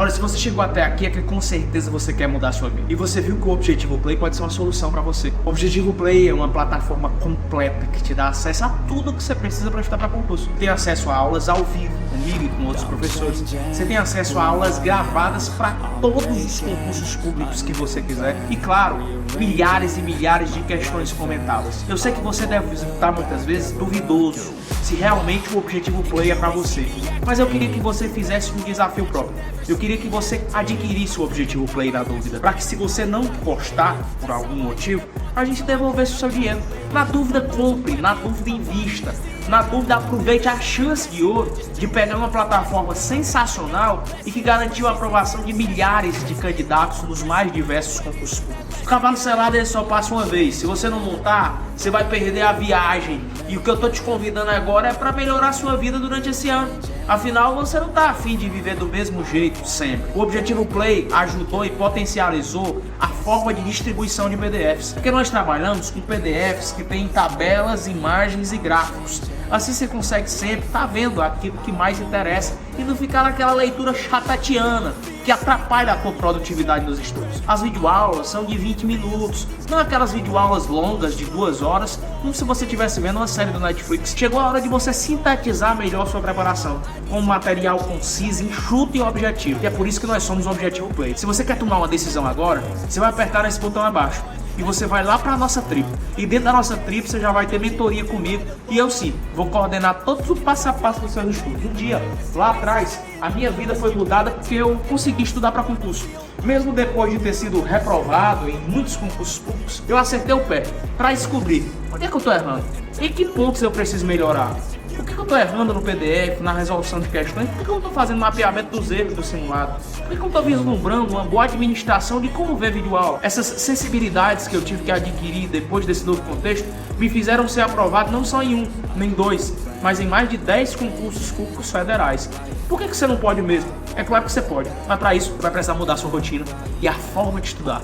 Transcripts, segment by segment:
Olha, se você chegou até aqui é que com certeza você quer mudar a sua vida. E você viu que o Objetivo Play pode ser uma solução para você. O Objetivo Play é uma plataforma completa que te dá acesso a tudo que você precisa para estudar para concurso. Tem acesso a aulas ao vivo, comigo e com outros professores. Você tem acesso a aulas gravadas para todos os concursos públicos que você quiser. E claro, milhares e milhares de questões comentadas. Eu sei que você deve estar muitas vezes duvidoso se realmente o Objetivo Play é para você. Mas eu queria que você fizesse um desafio próprio. Eu queria que você adquirisse o Objetivo Play na dúvida, para que se você não gostar por algum motivo, a gente devolvesse o seu dinheiro. Na dúvida, compre, na dúvida, invista. Na dúvida, aproveite a chance de ouro de pegar uma plataforma sensacional e que garantiu a aprovação de milhares de candidatos nos mais diversos concursos públicos. O cavalo selado ele só passa uma vez. Se você não montar, você vai perder a viagem. E o que eu tô te convidando agora é para melhorar a sua vida durante esse ano. Afinal, você não tá afim de viver do mesmo jeito sempre. O Objetivo Play ajudou e potencializou a forma de distribuição de PDFs. Porque nós trabalhamos com PDFs que têm tabelas, imagens e gráficos. Assim você consegue sempre estar vendo aquilo que mais interessa e não ficar naquela leitura chatatiana que atrapalha a tua produtividade nos estudos. As videoaulas são de 20 minutos, não aquelas videoaulas longas de 2 horas, como se você estivesse vendo uma série do Netflix. Chegou a hora de você sintetizar melhor sua preparação, com um material conciso, enxuto e objetivo. E é por isso que nós somos o Objetivo Play. Se você quer tomar uma decisão agora, você vai apertar nesse botão abaixo. E você vai lá para a nossa tribo. E dentro da nossa tribo você já vai ter mentoria comigo. E eu sim, vou coordenar todo o passo a passo dos seus estudos. Um dia, lá atrás, a minha vida foi mudada porque eu consegui estudar para concurso. Mesmo depois de ter sido reprovado em muitos concursos públicos, eu acertei o pé para descobrir onde é que eu estou errando. Em que pontos eu preciso melhorar. Por que eu estou errando no PDF, na resolução de questões? Por que eu não estou fazendo mapeamento dos erros do simulado? Por que eu não estou vislumbrando uma boa administração de como ver videoaula? Essas sensibilidades que eu tive que adquirir depois desse novo contexto me fizeram ser aprovado não só em um, nem dois, mas em mais de 10 concursos públicos federais. Por que você não pode mesmo? É claro que você pode, mas para isso vai precisar mudar a sua rotina e a forma de estudar.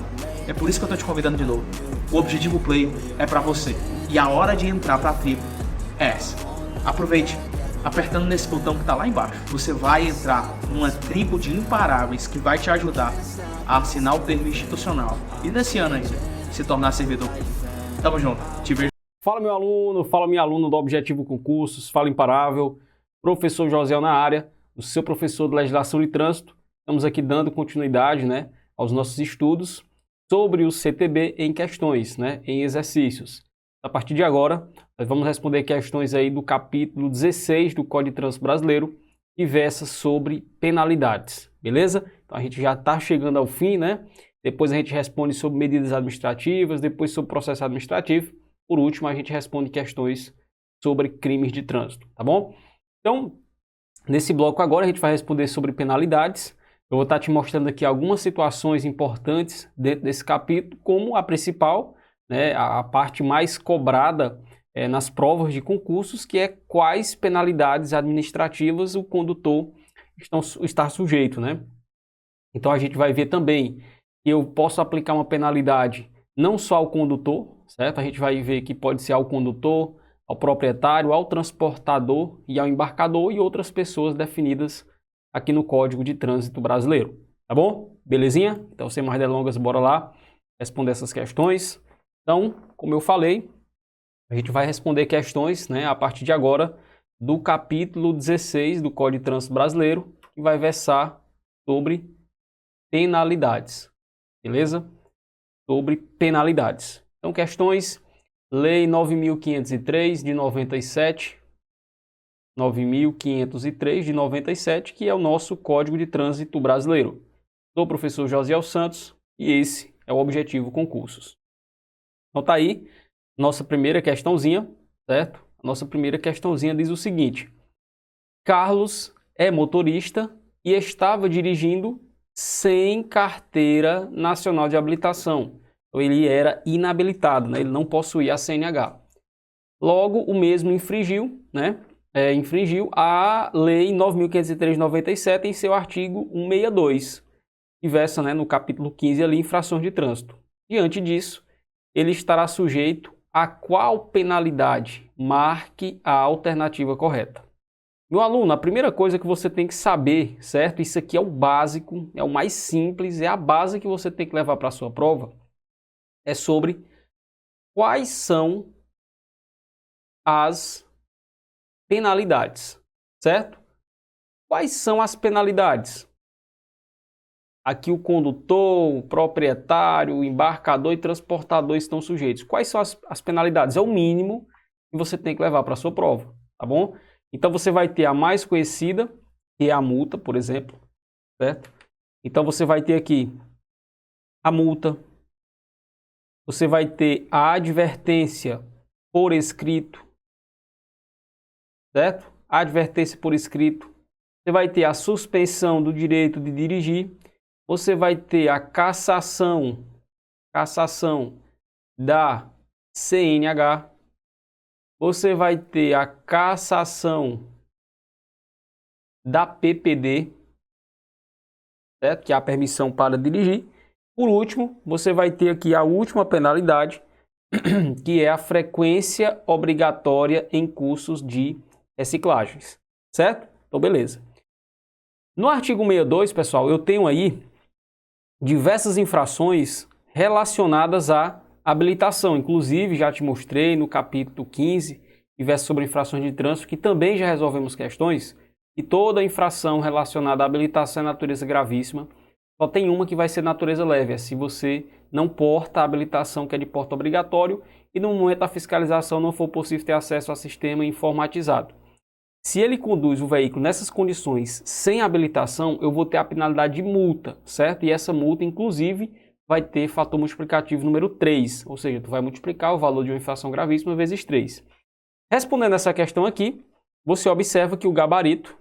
É por isso que eu estou te convidando de novo. O Objetivo Play é para você e a hora de entrar para a tribo é essa. Aproveite, apertando nesse botão que está lá embaixo. Você vai entrar numa tribo de imparáveis que vai te ajudar a assinar o termo institucional e nesse ano ainda se tornar servidor. Tamo junto, te vejo. Fala meu aluno, fala minha aluna do Objetivo Concursos, fala Imparável, professor Josiel na área, o seu professor de Legislação e Trânsito. Estamos aqui dando continuidade, aos nossos estudos sobre o CTB em questões, em exercícios. A partir de agora, nós vamos responder questões aí do capítulo 16 do Código de Trânsito Brasileiro, que versa sobre penalidades, beleza? Então a gente já está chegando ao fim, Depois a gente responde sobre medidas administrativas, depois sobre processo administrativo. Por último, a gente responde questões sobre crimes de trânsito, tá bom? Então, nesse bloco agora a gente vai responder sobre penalidades. Eu vou estar te mostrando aqui algumas situações importantes dentro desse capítulo, como a principal, a parte mais cobrada nas provas de concursos, que é quais penalidades administrativas o condutor está sujeito, Então a gente vai ver também que eu posso aplicar uma penalidade não só ao condutor, certo? A gente vai ver que pode ser ao condutor, ao proprietário, ao transportador e ao embarcador e outras pessoas definidas aqui no Código de Trânsito Brasileiro, tá bom? Belezinha? Então, sem mais delongas, bora lá responder essas questões. Então, como eu falei, a gente vai responder questões, a partir de agora, do capítulo 16 do Código de Trânsito Brasileiro, que vai versar sobre penalidades, beleza? Sobre penalidades. Então, questões, Lei 9.503 de 97, 9.503 de 97, que é o nosso Código de Trânsito Brasileiro. Sou o professor Josiel Santos e esse é o Objetivo Concursos. Então tá aí, nossa primeira questãozinha, certo? A nossa primeira questãozinha diz o seguinte: Carlos é motorista e estava dirigindo sem carteira nacional de habilitação. Então, ele era inabilitado, ele não possuía a CNH. Logo, o mesmo infringiu, infringiu a Lei 9.503 de 97 em seu artigo 162, que versa no capítulo 15 ali, infrações de trânsito. Diante disso, ele estará sujeito a qual penalidade? Marque a alternativa correta. Meu aluno, a primeira coisa que você tem que saber, certo? Isso aqui é o básico, é o mais simples, é a base que você tem que levar para a sua prova, é sobre quais são as penalidades, certo? Quais são as penalidades? Aqui o condutor, o proprietário, o embarcador e transportador estão sujeitos. Quais são as penalidades? É o mínimo que você tem que levar para a sua prova, tá bom? Então você vai ter a mais conhecida, que é a multa, por exemplo, certo? Então você vai ter aqui a multa, você vai ter a advertência por escrito, certo? A advertência por escrito. Você vai ter a suspensão do direito de dirigir. Você vai ter a cassação da CNH. Você vai ter a cassação da PPD, certo? Que é a permissão para dirigir. Por último, você vai ter aqui a última penalidade, que é a frequência obrigatória em cursos de reciclagens, certo? Então, beleza. No artigo 62, pessoal, eu tenho aí diversas infrações relacionadas à habilitação. Inclusive, já te mostrei no capítulo 15, que versa sobre infrações de trânsito, que também já resolvemos questões, e toda infração relacionada à habilitação é natureza gravíssima. Só tem uma que vai ser natureza leve, é se você não porta a habilitação que é de porte obrigatório e no momento da fiscalização não for possível ter acesso ao sistema informatizado. Se ele conduz o veículo nessas condições sem habilitação, eu vou ter a penalidade de multa, certo? E essa multa, inclusive, vai ter fator multiplicativo número 3, ou seja, tu vai multiplicar o valor de uma infração gravíssima vezes 3. Respondendo essa questão aqui, você observa que o gabarito,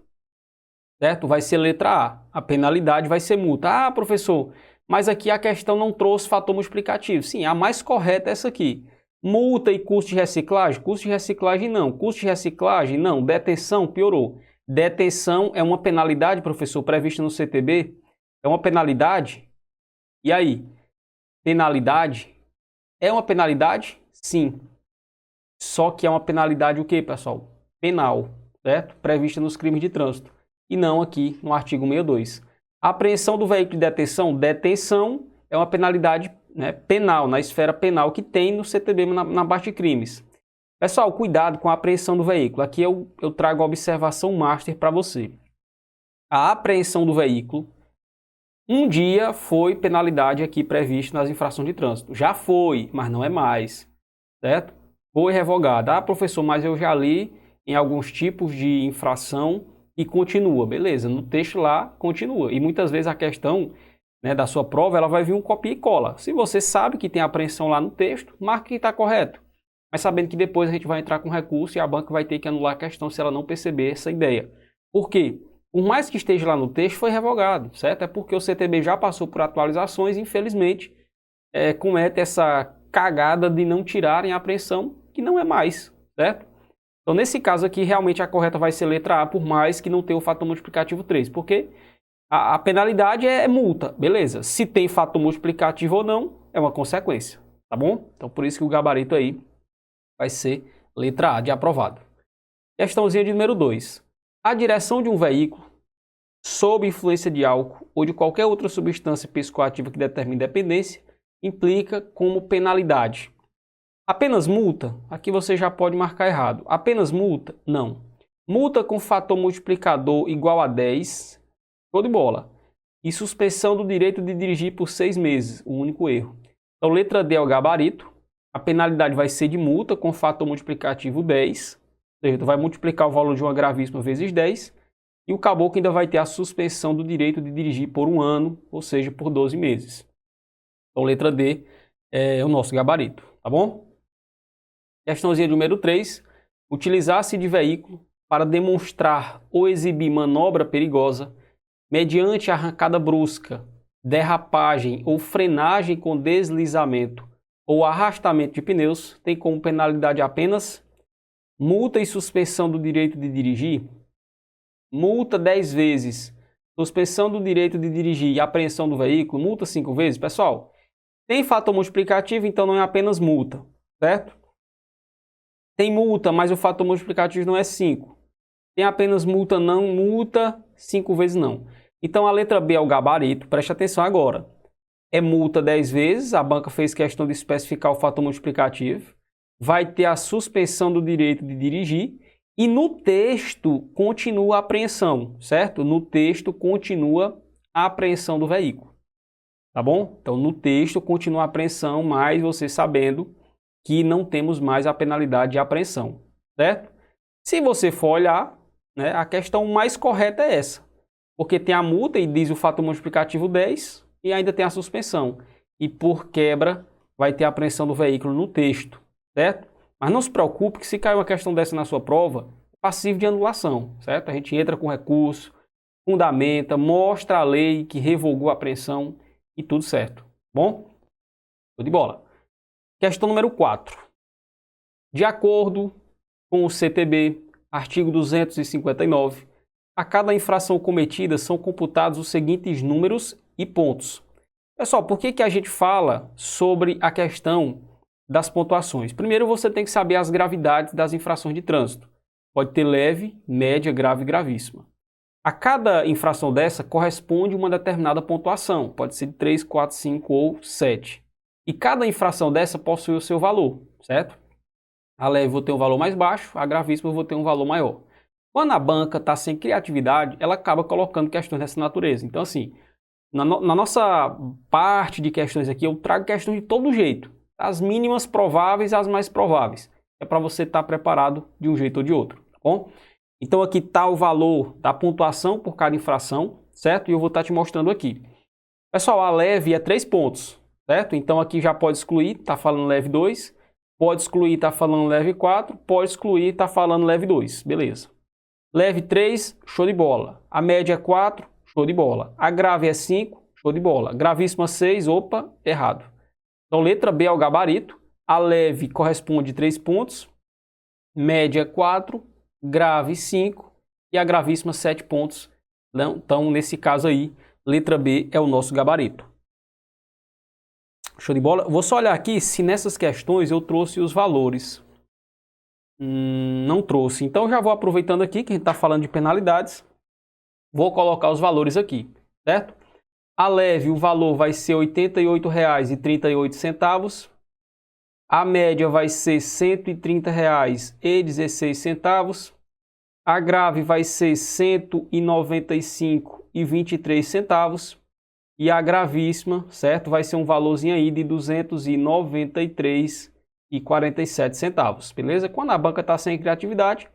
certo? Vai ser letra A. A penalidade vai ser multa. Ah, professor, mas aqui a questão não trouxe fator multiplicativo. Sim, a mais correta é essa aqui. Multa e custo de reciclagem? Custo de reciclagem não. Custo de reciclagem não. Detenção piorou. Detenção é uma penalidade, professor, prevista no CTB? É uma penalidade? E aí? Penalidade? É uma penalidade? Sim. Só que é uma penalidade o quê, pessoal? Penal, certo? Prevista nos crimes de trânsito. E não aqui no artigo 62. A apreensão do veículo de detenção? Detenção é uma penalidade, né, penal, na esfera penal que tem no CTB na parte de crimes. Pessoal, cuidado com a apreensão do veículo. Aqui eu trago a observação master para você. A apreensão do veículo, um dia foi penalidade aqui prevista nas infrações de trânsito. Já foi, mas não é mais, certo? Foi revogada. Ah, professor, mas eu já li em alguns tipos de infração e continua. Beleza, no texto lá continua. E muitas vezes a questão, né, da sua prova, ela vai vir um copia e cola. Se você sabe que tem apreensão lá no texto, marque que está correto. Mas sabendo que depois a gente vai entrar com recurso e a banca vai ter que anular a questão se ela não perceber essa ideia. Por quê? Por mais que esteja lá no texto, foi revogado, certo? É porque o CTB já passou por atualizações e, infelizmente, comete essa cagada de não tirarem a apreensão, que não é mais, certo? Então, nesse caso aqui, realmente a correta vai ser letra A, por mais que não tenha o fator multiplicativo 3, porque a penalidade é multa, beleza. Se tem fator multiplicativo ou não, é uma consequência, tá bom? Então, por isso que o gabarito aí vai ser letra A de aprovado. Questãozinha de número 2. A direção de um veículo sob influência de álcool ou de qualquer outra substância psicoativa que determine dependência implica como penalidade. Apenas multa? Aqui você já pode marcar errado. Apenas multa? Não. Multa com fator multiplicador igual a 10, show de bola. E suspensão do direito de dirigir por 6 meses, o único erro. Então, letra D é o gabarito. A penalidade vai ser de multa com fator multiplicativo 10. Ou seja, tu vai multiplicar o valor de uma gravíssima vezes 10. E o caboclo ainda vai ter a suspensão do direito de dirigir por 1 ano, ou seja, por 12 meses. Então, letra D é o nosso gabarito, tá bom? Questãozinha número 3. Utilizar-se de veículo para demonstrar ou exibir manobra perigosa mediante arrancada brusca, derrapagem ou frenagem com deslizamento ou arrastamento de pneus tem como penalidade apenas multa e suspensão do direito de dirigir, multa 10 vezes, suspensão do direito de dirigir e apreensão do veículo, multa 5 vezes. Pessoal, tem fator multiplicativo, então não é apenas multa, certo? Tem multa, mas o fator multiplicativo não é 5. Tem apenas multa não, multa 5 vezes não. Então a letra B é o gabarito, preste atenção agora. É multa 10 vezes, a banca fez questão de especificar o fator multiplicativo. Vai ter a suspensão do direito de dirigir e no texto continua a apreensão, certo? No texto continua a apreensão do veículo, tá bom? Então no texto continua a apreensão, mas você sabendo que não temos mais a penalidade de apreensão, certo? Se você for olhar, né, a questão mais correta é essa, porque tem a multa e diz o fator multiplicativo 10 e ainda tem a suspensão. E por quebra vai ter a apreensão do veículo no texto, certo? Mas não se preocupe que se cair uma questão dessa na sua prova, é passivo de anulação, certo? A gente entra com recurso, fundamenta, mostra a lei que revogou a apreensão e tudo certo, bom? Show de bola. Questão número 4. De acordo com o CTB, artigo 259, a cada infração cometida são computados os seguintes números e pontos. Pessoal, por que a gente fala sobre a questão das pontuações? Primeiro você tem que saber as gravidades das infrações de trânsito. Pode ter leve, média, grave e gravíssima. A cada infração dessa corresponde uma determinada pontuação. Pode ser de 3, 4, 5 ou 7. E cada infração dessa possui o seu valor, certo? A leve eu vou ter um valor mais baixo, a gravíssima eu vou ter um valor maior. Quando a banca está sem criatividade, ela acaba colocando questões dessa natureza. Então, assim, na nossa parte de questões aqui, eu trago questões de todo jeito. As mínimas prováveis às mais prováveis. É para você estar preparado de um jeito ou de outro, tá bom? Então, aqui está o valor da pontuação por cada infração, certo? E eu vou estar te mostrando aqui. Pessoal, a leve é 3 pontos, certo? Então, aqui já pode excluir, está falando leve 2. Pode excluir, está falando leve 4. Pode excluir, está falando leve 2. Beleza. Leve 3, show de bola. A média é 4, show de bola. A grave é 5, show de bola. Gravíssima 6, opa, errado. Então, letra B é o gabarito. A leve corresponde a 3 pontos. Média 4, grave 5 e a gravíssima 7 pontos. Então, nesse caso aí, letra B é o nosso gabarito. Show de bola? Vou só olhar aqui se nessas questões eu trouxe os valores. Não trouxe. Então já vou aproveitando aqui que a gente está falando de penalidades. Vou colocar os valores aqui, certo? A leve, o valor vai ser R$ 88,38. A média vai ser R$ 130,16. A grave vai ser R$ 195,23. E a gravíssima, certo? Vai ser um valorzinho aí de R$ 293,47, beleza? Quando a banca está sem criatividade,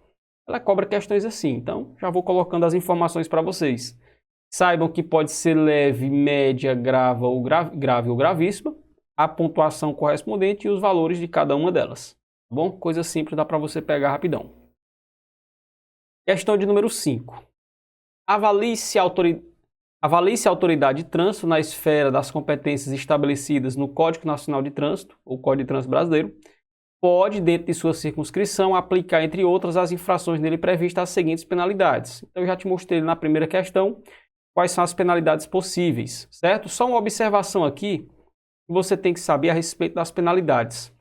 ela cobra questões assim. Então, já vou colocando as informações para vocês. Saibam que pode ser leve, média, grave ou gravíssima, a pontuação correspondente e os valores de cada uma delas. Tá bom? Coisa simples, dá para você pegar rapidão. Questão de número 5. Avalie-se a autoridade de trânsito na esfera das competências estabelecidas no Código Nacional de Trânsito, ou Código de Trânsito Brasileiro, pode, dentro de sua circunscrição, aplicar, entre outras, as infrações nele previstas as seguintes penalidades. Então, eu já te mostrei na primeira questão quais são as penalidades possíveis, certo? Só uma observação aqui que você tem que saber a respeito das penalidades.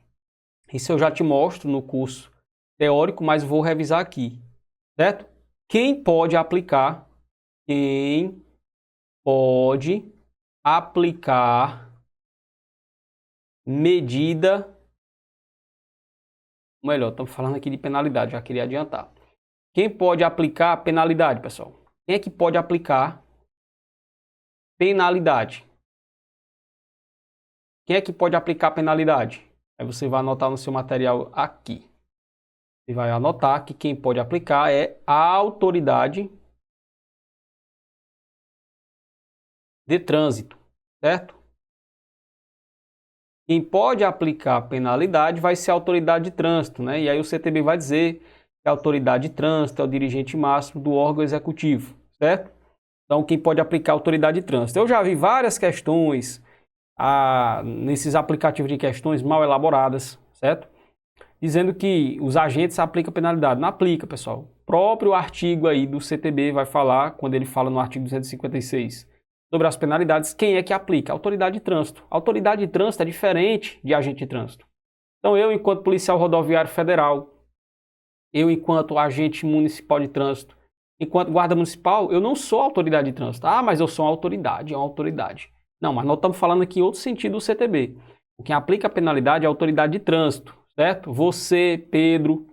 Isso eu já te mostro no curso teórico, mas vou revisar aqui, certo? Quem pode aplicar medida, melhor, estamos falando aqui de penalidade, já queria adiantar. Quem pode aplicar penalidade, pessoal? Quem é que pode aplicar penalidade? Quem é que pode aplicar penalidade? Aí você vai anotar no seu material aqui. Você vai anotar que quem pode aplicar é a autoridade de trânsito, certo? Quem pode aplicar a penalidade vai ser a autoridade de trânsito, né? E aí o CTB vai dizer que a autoridade de trânsito é o dirigente máximo do órgão executivo, certo? Então, quem pode aplicar a autoridade de trânsito? Eu já vi várias questões nesses aplicativos de questões mal elaboradas, certo? Dizendo que os agentes aplicam penalidade. Não aplica, pessoal. O próprio artigo aí do CTB vai falar, quando ele fala no artigo 256, sobre as penalidades, quem é que aplica? A autoridade de trânsito. A autoridade de trânsito é diferente de agente de trânsito. Então, eu, enquanto policial rodoviário federal, eu, enquanto agente municipal de trânsito, enquanto guarda municipal, eu não sou autoridade de trânsito. Ah, mas eu sou uma autoridade, é uma autoridade. Não, mas nós estamos falando aqui em outro sentido do CTB. Quem aplica a penalidade é a autoridade de trânsito, certo? Você, Pedro,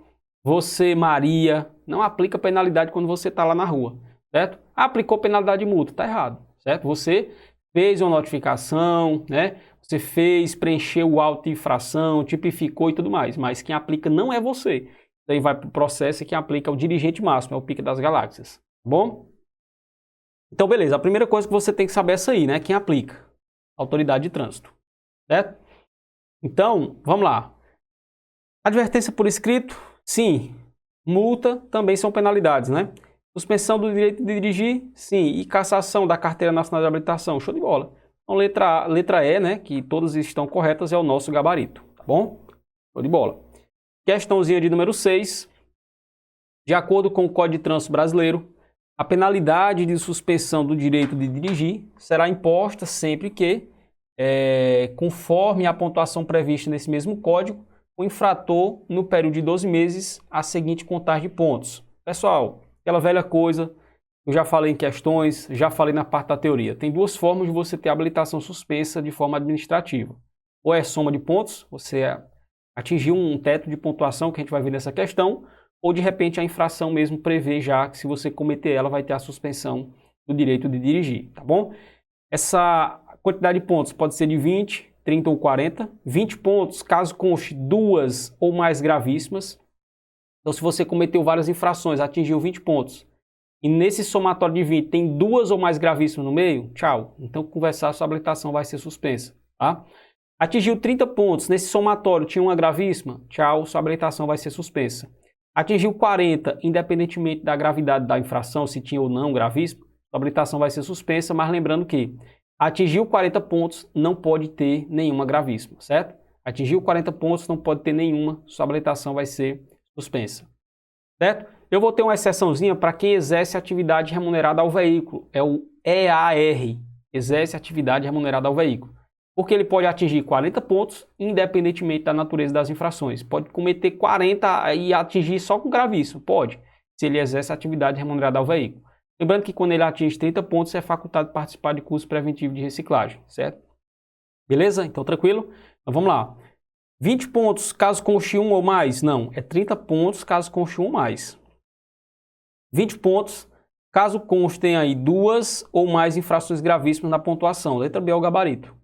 você, Maria, não aplica penalidade quando você está lá na rua, certo? Aplicou penalidade de multa, está errado, certo? Você fez uma notificação, né? Você fez, preencheu o auto de infração, tipificou e tudo mais, mas quem aplica não é você. Daí vai para o processo e quem aplica é o dirigente máximo, é o pica das galáxias, tá bom? Então, beleza, a primeira coisa que você tem que saber é essa aí, né? Quem aplica? Autoridade de trânsito, certo? Então, vamos lá. Advertência por escrito, sim. Multa também são penalidades, né? Suspensão do direito de dirigir, sim. E cassação da carteira nacional de habilitação, show de bola. Então, letra E, né? Que todas estão corretas, é o nosso gabarito, tá bom? Show de bola. Questãozinha de número 6. De acordo com o Código de Trânsito Brasileiro, a penalidade de suspensão do direito de dirigir será imposta sempre que, conforme a pontuação prevista nesse mesmo código, o infrator, no período de 12 meses, a seguinte contagem de pontos. Pessoal, aquela velha coisa, eu já falei em questões, já falei na parte da teoria. Tem duas formas de você ter habilitação suspensa de forma administrativa. Ou é soma de pontos, você atingiu um teto de pontuação que a gente vai ver nessa questão, ou de repente a infração mesmo prevê já que se você cometer ela vai ter a suspensão do direito de dirigir, tá bom? Essa quantidade de pontos pode ser de 20, 30 ou 40. 20 pontos caso conste duas ou mais gravíssimas. Então se você cometeu várias infrações, atingiu 20 pontos, e nesse somatório de 20 tem duas ou mais gravíssimas no meio, tchau. Então conversar, sua habilitação vai ser suspensa, tá? Atingiu 30 pontos, nesse somatório tinha uma gravíssima, tchau, sua habilitação vai ser suspensa. Atingiu 40, independentemente da gravidade da infração, se tinha ou não gravíssimo, a habilitação vai ser suspensa, mas lembrando que atingiu 40 pontos, não pode ter nenhuma gravíssima, certo? Atingiu 40 pontos, não pode ter nenhuma, sua habilitação vai ser suspensa, certo? Eu vou ter uma exceçãozinha para quem exerce atividade remunerada ao veículo, é o EAR, exerce atividade remunerada ao veículo. Porque ele pode atingir 40 pontos, independentemente da natureza das infrações. Pode cometer 40 e atingir só com gravíssimo, pode, se ele exerce atividade remunerada ao veículo. Lembrando que quando ele atinge 30 pontos, é facultado participar de curso preventivo de reciclagem, certo? Beleza? Então, tranquilo? Então, vamos lá. 20 pontos, caso conste um ou mais? Não, é 30 pontos, caso conste um ou mais. 20 pontos, caso constem aí duas ou mais infrações gravíssimas na pontuação. Letra B é o gabarito.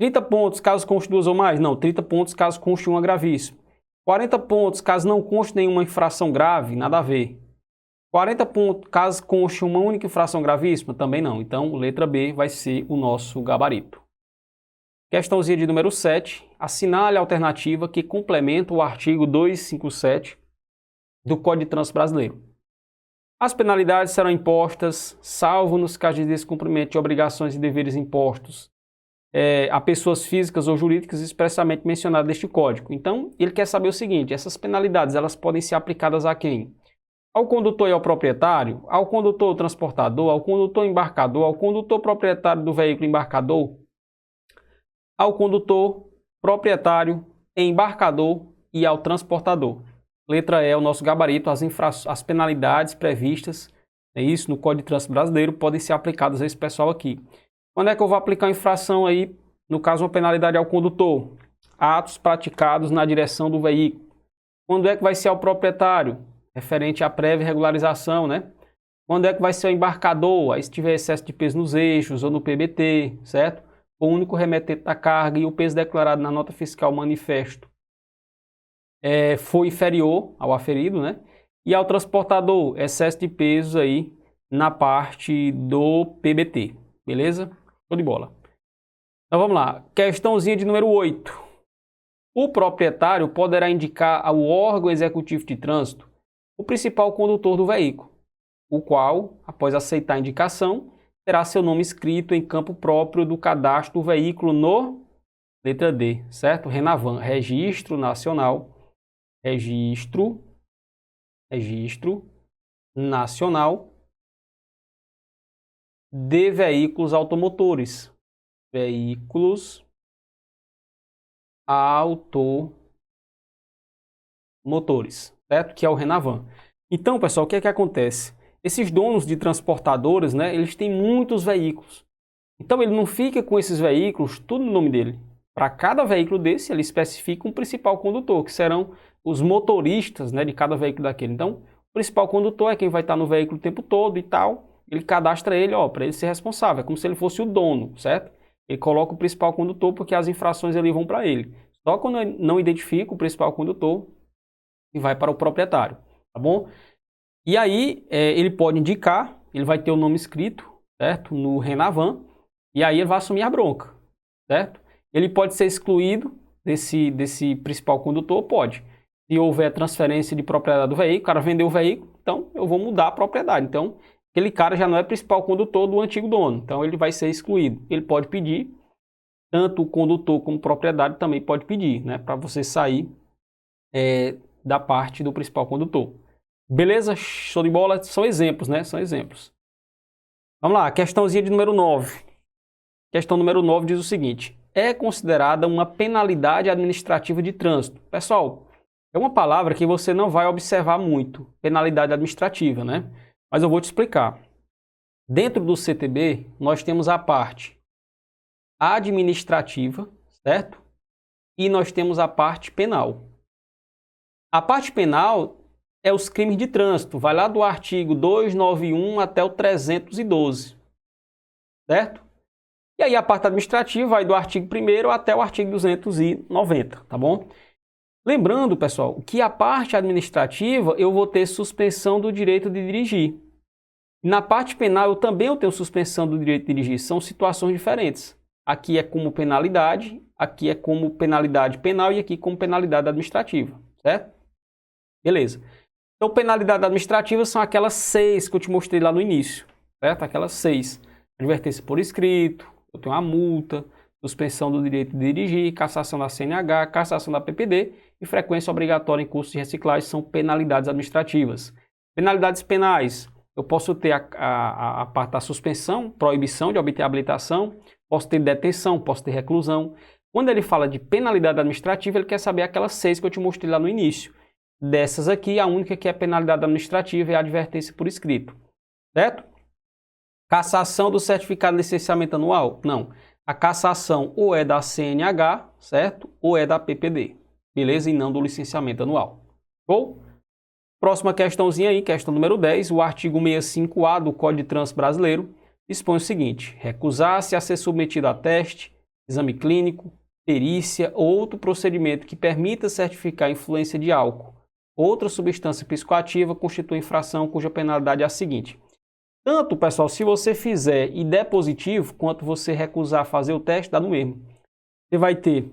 30 pontos, caso conste duas ou mais? Não, 30 pontos, caso conste uma gravíssima. 40 pontos, caso não conste nenhuma infração grave? Nada a ver. 40 pontos, caso conste uma única infração gravíssima? Também não. Então, letra B vai ser o nosso gabarito. Questãozinha de número 7. Assinale a alternativa que complementa o artigo 257 do Código de Trânsito Brasileiro. As penalidades serão impostas, salvo nos casos de descumprimento de obrigações e deveres impostos a pessoas físicas ou jurídicas expressamente mencionadas neste código. Então, ele quer saber o seguinte, essas penalidades elas podem ser aplicadas a quem? Ao condutor e ao proprietário, ao condutor ou transportador, ao condutor embarcador, ao condutor proprietário do veículo embarcador, ao condutor, proprietário, embarcador e ao transportador. Letra E é o nosso gabarito, as penalidades previstas, é isso, no Código de Trânsito Brasileiro, podem ser aplicadas a esse pessoal aqui. Quando é que eu vou aplicar a infração aí? No caso, uma penalidade ao condutor. Atos praticados na direção do veículo. Quando é que vai ser ao proprietário? Referente à prévia regularização, né? Quando é que vai ser ao embarcador? Aí se tiver excesso de peso nos eixos ou no PBT, certo? O único remetente da carga e o peso declarado na nota fiscal manifesto foi inferior ao aferido, né? E ao transportador, excesso de peso aí na parte do PBT, beleza? Show de bola. Então vamos lá, questãozinha de número 8. O proprietário poderá indicar ao órgão executivo de trânsito o principal condutor do veículo, o qual, após aceitar a indicação, terá seu nome escrito em campo próprio do cadastro do veículo no, letra D, certo? RENAVAN, Registro Nacional, Registro Nacional de Veículos Automotores. Veículos motores, certo? Que é o Renavan. Então, pessoal, o que é que acontece? Esses donos de transportadoras, né, eles têm muitos veículos. Então, ele não fica com esses veículos tudo no nome dele. Para cada veículo desse, ele especifica um principal condutor, que serão os motoristas, né, de cada veículo daquele. Então, o principal condutor é quem vai estar no veículo o tempo todo e tal. Ele cadastra ele, para ele ser responsável. É como se ele fosse o dono, certo? Ele coloca o principal condutor porque as infrações ali vão para ele. Só quando não identifica o principal condutor, e vai para o proprietário, tá bom? E aí, ele pode indicar, ele vai ter o nome escrito, certo? No Renavan, e aí ele vai assumir a bronca, certo? Ele pode ser excluído desse principal condutor? Pode. Se houver transferência de propriedade do veículo, o cara vendeu o veículo, então eu vou mudar a propriedade. Então, aquele cara já não é principal condutor do antigo dono, então ele vai ser excluído. Ele pode pedir, tanto o condutor como propriedade também pode pedir, né? Para você sair da parte do principal condutor. Beleza? Show de bola? São exemplos, né? São exemplos. Vamos lá, questãozinha de número 9. Questão número 9 diz o seguinte: é considerada uma penalidade administrativa de trânsito. Pessoal, é uma palavra que você não vai observar muito, penalidade administrativa, né? Mas eu vou te explicar. Dentro do CTB, nós temos a parte administrativa, certo? E nós temos a parte penal. A parte penal é os crimes de trânsito, vai lá do artigo 291 até o 312, certo? E aí a parte administrativa vai do artigo 1º até o artigo 290, tá bom? Lembrando, pessoal, que a parte administrativa eu vou ter suspensão do direito de dirigir. Na parte penal eu também tenho suspensão do direito de dirigir, são situações diferentes. Aqui é como penalidade, aqui é como penalidade penal e aqui como penalidade administrativa, certo? Beleza. Então, penalidade administrativa são aquelas 6 que eu te mostrei lá no início, certo? Aquelas 6. Advertência por escrito, eu tenho uma multa, suspensão do direito de dirigir, cassação da CNH, cassação da PPD e frequência obrigatória em cursos de reciclagem são penalidades administrativas. Penalidades penais, eu posso ter a parte da suspensão, proibição de obter habilitação, posso ter detenção, posso ter reclusão. Quando ele fala de penalidade administrativa, ele quer saber aquelas 6 que eu te mostrei lá no início. Dessas aqui, a única que é penalidade administrativa é a advertência por escrito, certo? Cassação do certificado de licenciamento anual? Não. A cassação ou é da CNH, certo? Ou é da PPD, beleza? E não do licenciamento anual. Show? Próxima questãozinha aí, questão número 10. O artigo 65A do Código de Trânsito Brasileiro dispõe o seguinte: recusar-se a ser submetido a teste, exame clínico, perícia ou outro procedimento que permita certificar a influência de álcool, outra substância psicoativa constitui infração cuja penalidade é a seguinte. Tanto, pessoal, se você fizer e der positivo, quanto você recusar fazer o teste, dá no mesmo. Você vai ter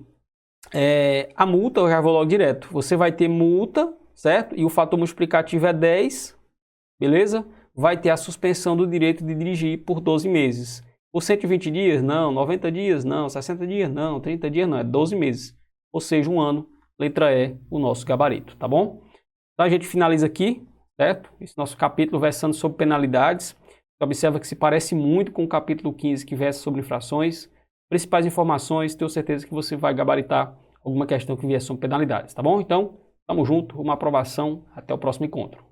a multa, eu já vou logo direto. Você vai ter multa, certo? E o fator multiplicativo é 10, beleza? Vai ter a suspensão do direito de dirigir por 12 meses. Por 120 dias? Não. 90 dias? Não. 60 dias? Não. 30 dias? Não. É 12 meses. Ou seja, 1 ano. Letra E, o nosso gabarito, tá bom? Então a gente finaliza aqui, certo? Esse nosso capítulo versando sobre penalidades. Você observa que se parece muito com o capítulo 15 que versa sobre infrações. Principais informações, tenho certeza que você vai gabaritar alguma questão que vier sobre penalidades, tá bom? Então, tamo junto, uma aprovação, até o próximo encontro.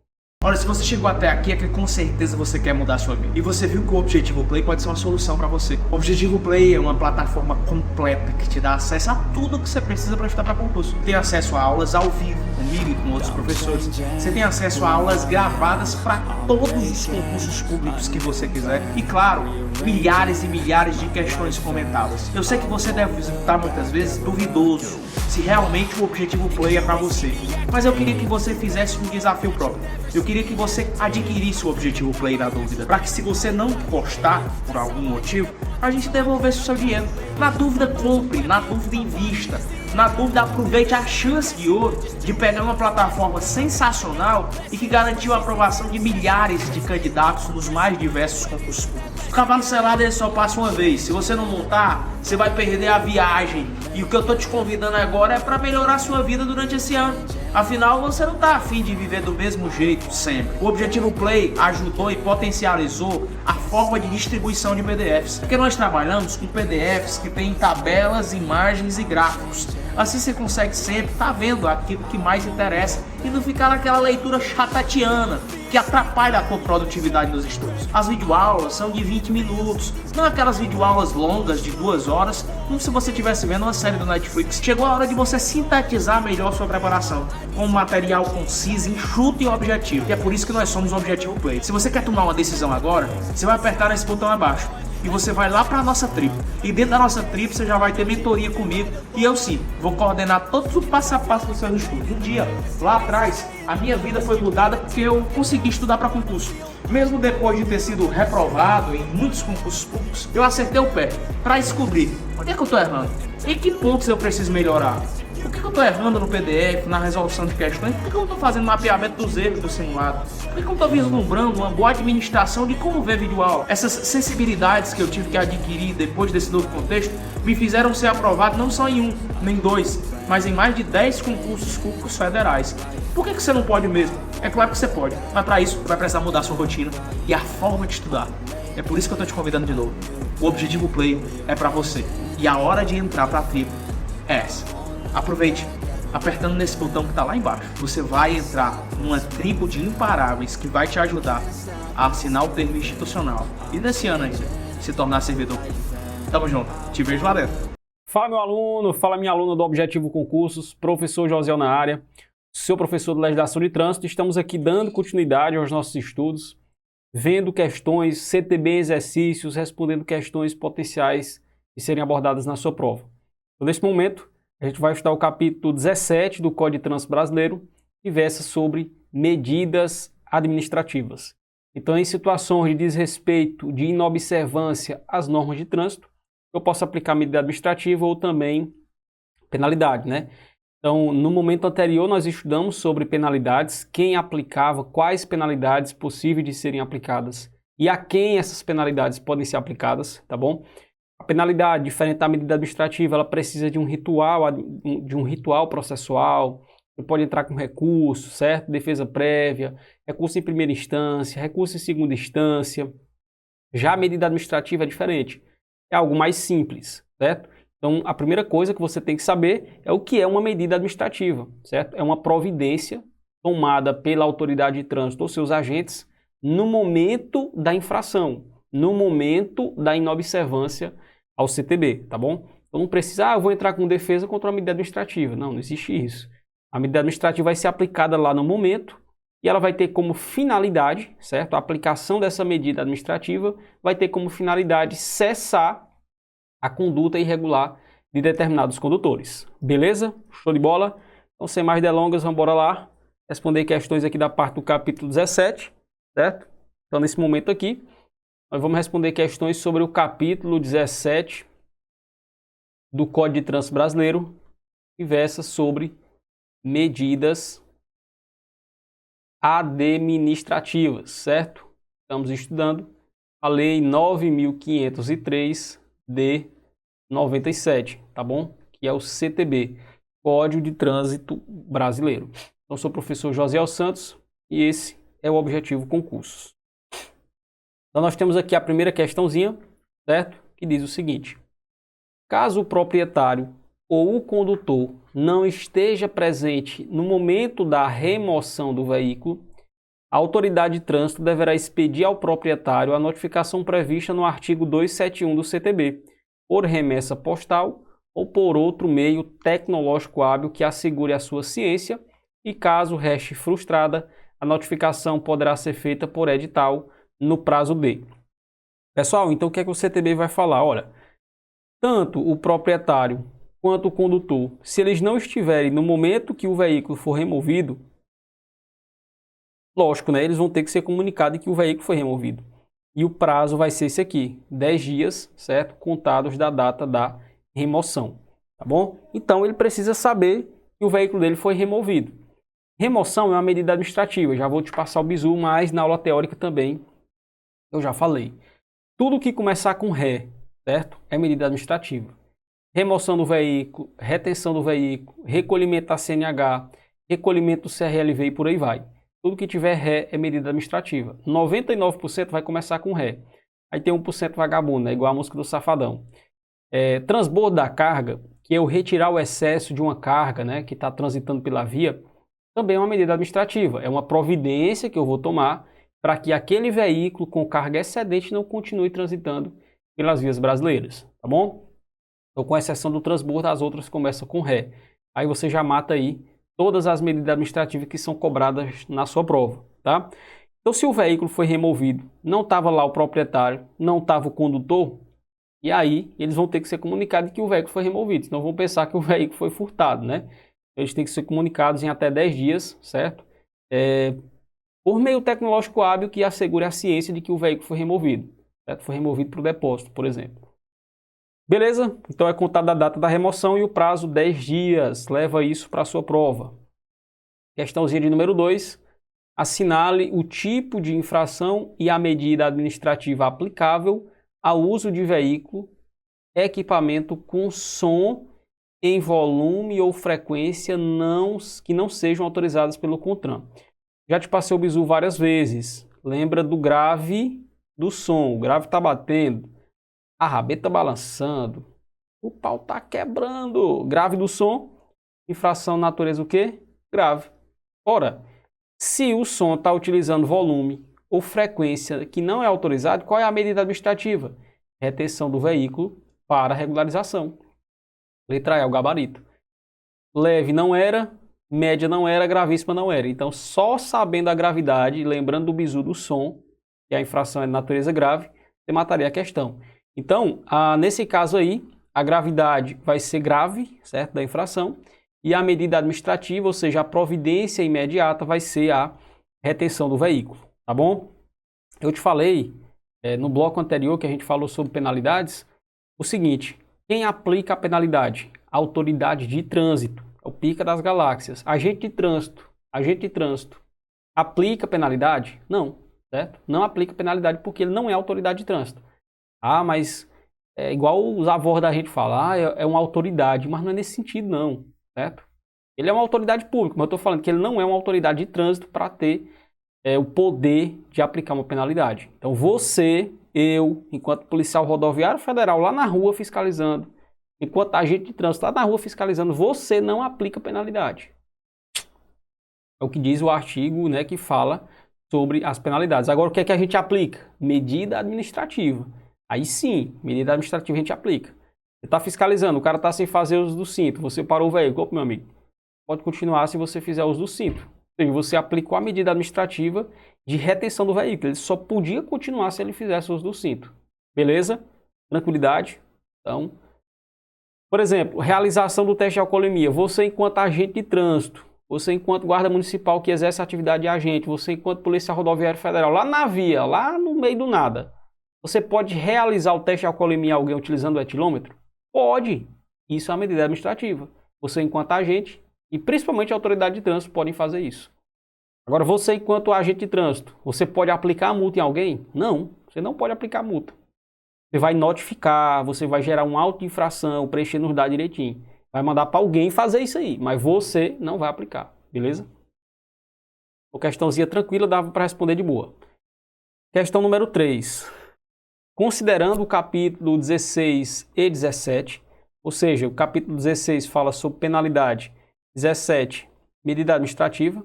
Olha, se você chegou até aqui é que com certeza você quer mudar a sua vida. E você viu que o Objetivo Play pode ser uma solução para você. O Objetivo Play é uma plataforma completa que te dá acesso a tudo que você precisa para estudar para concurso. Tem acesso a aulas ao vivo, comigo e com outros professores. Você tem acesso a aulas gravadas para todos os concursos públicos que você quiser. E claro, milhares e milhares de questões comentadas. Eu sei que você deve estar muitas vezes duvidoso se realmente o Objetivo Play é para você. Mas eu queria que você fizesse um desafio próprio. Eu queria que você adquirisse o Objetivo Play na dúvida, para que se você não gostar por algum motivo, a gente devolvesse o seu dinheiro. Na dúvida, compre, na dúvida, invista. Na dúvida, aproveite a chance de ouro de pegar uma plataforma sensacional e que garantiu a aprovação de milhares de candidatos nos mais diversos concursos públicos. O cavalo selado ele só passa uma vez. Se você não montar, você vai perder a viagem. E o que eu tô te convidando agora é para melhorar a sua vida durante esse ano. Afinal, você não tá afim de viver do mesmo jeito sempre. O Objetivo Play ajudou e potencializou a forma de distribuição de PDFs. Porque nós trabalhamos com PDFs que têm tabelas, imagens e gráficos. Assim você consegue sempre estar vendo aquilo que mais interessa e não ficar naquela leitura chatatiana que atrapalha a tua produtividade nos estudos. As videoaulas são de 20 minutos, não aquelas videoaulas longas de 2 horas, como se você estivesse vendo uma série do Netflix. Chegou a hora de você sintetizar melhor sua preparação, com um material conciso, enxuto e objetivo. E é por isso que nós somos o Objetivo Play. Se você quer tomar uma decisão agora, você vai apertar nesse botão abaixo e você vai lá para a nossa tribo. E dentro da nossa tribo você já vai ter mentoria comigo e eu sim, vou coordenar todo o passo a passo dos seus estudos. Um dia, lá atrás, a minha vida foi mudada porque eu consegui estudar para concurso. Mesmo depois de ter sido reprovado em muitos concursos públicos, eu acertei o pé para descobrir onde é que eu estou errando, em que pontos eu preciso melhorar. Por que eu estou errando no PDF, na resolução de questões? Por que eu não estou fazendo mapeamento dos erros do simulado? Por que eu não estou vislumbrando uma boa administração de como ver videoaula? Essas sensibilidades que eu tive que adquirir depois desse novo contexto me fizeram ser aprovado não só em 1, nem 2, mas em mais de 10 concursos públicos federais. Por que você não pode mesmo? É claro que você pode, mas para isso vai precisar mudar a sua rotina e a forma de estudar. É por isso que eu estou te convidando de novo. O Objetivo Play é para você e a hora de entrar para a tribo é essa. Aproveite, apertando nesse botão que está lá embaixo. Você vai entrar numa tribo de imparáveis que vai te ajudar a assinar o termo institucional e nesse ano ainda se tornar servidor. Tamo junto, te vejo lá dentro. Fala meu aluno, fala minha aluna do Objetivo Concursos, professor Josiel na área, seu professor de legislação de trânsito. Estamos aqui dando continuidade aos nossos estudos, vendo questões, CTB exercícios, respondendo questões potenciais de serem abordadas na sua prova. Então, nesse momento, a gente vai estudar o capítulo 17 do Código de Trânsito Brasileiro, que versa sobre medidas administrativas. Então, em situações de desrespeito, de inobservância às normas de trânsito, eu posso aplicar medida administrativa ou também penalidade, né? Então, no momento anterior, nós estudamos sobre penalidades, quem aplicava, quais penalidades possíveis de serem aplicadas e a quem essas penalidades podem ser aplicadas, tá bom? A penalidade, diferente da medida administrativa, ela precisa de um ritual processual. Você pode entrar com recurso, certo? Defesa prévia, recurso em primeira instância, recurso em segunda instância. Já a medida administrativa é diferente. É algo mais simples, certo? Então, a primeira coisa que você tem que saber é o que é uma medida administrativa, certo? É uma providência tomada pela autoridade de trânsito ou seus agentes no momento da infração, no momento da inobservância ao CTB, tá bom? Então não precisa, eu vou entrar com defesa contra uma medida administrativa. Não existe isso. A medida administrativa vai ser aplicada lá no momento e ela vai ter como finalidade, certo? A aplicação dessa medida administrativa vai ter como finalidade cessar a conduta irregular de determinados condutores. Beleza? Show de bola? Então, sem mais delongas, vamos embora lá responder questões aqui da parte do capítulo 17, certo? Então, nesse momento aqui, nós vamos responder questões sobre o capítulo 17 do Código de Trânsito Brasileiro, que versa sobre medidas administrativas, certo? Estamos estudando a Lei 9.503 de 97, tá bom? Que é o CTB, Código de Trânsito Brasileiro. Então, sou o professor Josiel Santos e esse é o Objetivo Concursos. Então, nós temos aqui a primeira questãozinha, certo? Que diz o seguinte: caso o proprietário ou o condutor não esteja presente no momento da remoção do veículo, a autoridade de trânsito deverá expedir ao proprietário a notificação prevista no artigo 271 do CTB, por remessa postal ou por outro meio tecnológico hábil que assegure a sua ciência, e caso reste frustrada, a notificação poderá ser feita por edital no prazo D. Pessoal, então o que é que o CTB vai falar? Olha, tanto o proprietário quanto o condutor, se eles não estiverem no momento que o veículo for removido, lógico, né, eles vão ter que ser comunicados que o veículo foi removido. E o prazo vai ser esse aqui, 10 dias, certo? Contados da data da remoção, tá bom? Então ele precisa saber que o veículo dele foi removido. Remoção é uma medida administrativa, já vou te passar o bizu, mas na aula teórica também eu já falei. Tudo que começar com ré, certo? É medida administrativa. Remoção do veículo, retenção do veículo, recolhimento da CNH, recolhimento do CRLV e por aí vai. Tudo que tiver ré é medida administrativa. 99% vai começar com ré. Aí tem 1% vagabundo, né? Igual a música do Safadão. Transbordo da carga que é o retirar o excesso de uma carga, né, que está transitando pela via, também é uma medida administrativa. É uma providência que eu vou tomar para que aquele veículo com carga excedente não continue transitando pelas vias brasileiras, tá bom? Então, com exceção do transbordo, as outras começam com ré. Aí você já mata aí todas as medidas administrativas que são cobradas na sua prova, tá? Então, se o veículo foi removido, não estava lá o proprietário, não estava o condutor, e aí eles vão ter que ser comunicados que o veículo foi removido, senão vão pensar que o veículo foi furtado, né? Eles têm que ser comunicados em até 10 dias, certo? Por meio tecnológico hábil que assegure a ciência de que o veículo foi removido, certo? Foi removido para o depósito, por exemplo. Beleza? Então é contada a data da remoção e o prazo 10 dias. Leva isso para a sua prova. Questãozinha de número 2. Assinale o tipo de infração e a medida administrativa aplicável ao uso de veículo, equipamento com som em volume ou frequência que não sejam autorizadas pelo CONTRAN. Já te passei o bizu várias vezes. Lembra do grave do som. O grave está batendo, a rabeta balançando, o pau está quebrando. Grave do som, infração natureza o quê? Grave. Ora, se o som está utilizando volume ou frequência que não é autorizado, qual é a medida administrativa? Retenção do veículo para regularização. Letra E é o gabarito. Leve não era, média não era, gravíssima não era. Então, só sabendo a gravidade, lembrando do bizu do som, que a infração é de natureza grave, você mataria a questão. Então, nesse caso aí, a gravidade vai ser grave, certo, da infração, e a medida administrativa, ou seja, a providência imediata, vai ser a retenção do veículo, tá bom? Eu te falei, no bloco anterior que a gente falou sobre penalidades, o seguinte: quem aplica a penalidade? A autoridade de trânsito, é o pica das galáxias. Agente de trânsito, aplica penalidade? Não, certo? Não aplica penalidade porque ele não é autoridade de trânsito. Ah, mas é igual os avós da gente falam, é uma autoridade, mas não é nesse sentido não, certo? Ele é uma autoridade pública, mas eu estou falando que ele não é uma autoridade de trânsito para ter o poder de aplicar uma penalidade. Então eu, enquanto policial rodoviário federal lá na rua fiscalizando, enquanto agente de trânsito lá na rua fiscalizando, você não aplica penalidade. É o que diz o artigo, né, que fala sobre as penalidades. Agora, o que é que a gente aplica? Medida administrativa. Aí sim, medida administrativa a gente aplica. Você está fiscalizando, o cara está sem fazer uso do cinto, você parou o veículo, meu amigo, pode continuar se você fizer uso do cinto. Ou seja, você aplicou a medida administrativa de retenção do veículo. Ele só podia continuar se ele fizesse uso do cinto. Beleza? Tranquilidade? Então, por exemplo, realização do teste de alcoolemia. Você, enquanto agente de trânsito, você, enquanto guarda municipal que exerce a atividade de agente, você, enquanto polícia rodoviária federal, lá na via, lá no meio do nada, você pode realizar o teste de alcoolemia a alguém utilizando o etilômetro? Pode. Isso é uma medida administrativa. Você, enquanto agente, e principalmente a autoridade de trânsito, podem fazer isso. Agora, você, enquanto agente de trânsito, você pode aplicar a multa em alguém? Não, você não pode aplicar a multa. Você vai notificar, você vai gerar um auto de infração, preencher nos dados direitinho. Vai mandar para alguém fazer isso aí, mas você não vai aplicar, beleza? Uma questãozinha tranquila, dava para responder de boa. Questão número 3. Considerando o capítulo 16 e 17, ou seja, o capítulo 16 fala sobre penalidade, 17, medida administrativa,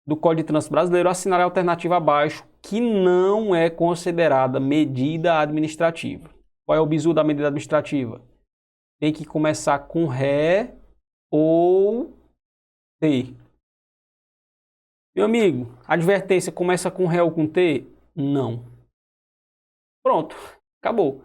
do Código de Trânsito Brasileiro, assinar a alternativa abaixo, que não é considerada medida administrativa. Qual é o bizu da medida administrativa? Tem que começar com ré ou T. Meu amigo, advertência começa com ré ou com T? Não. Pronto, acabou.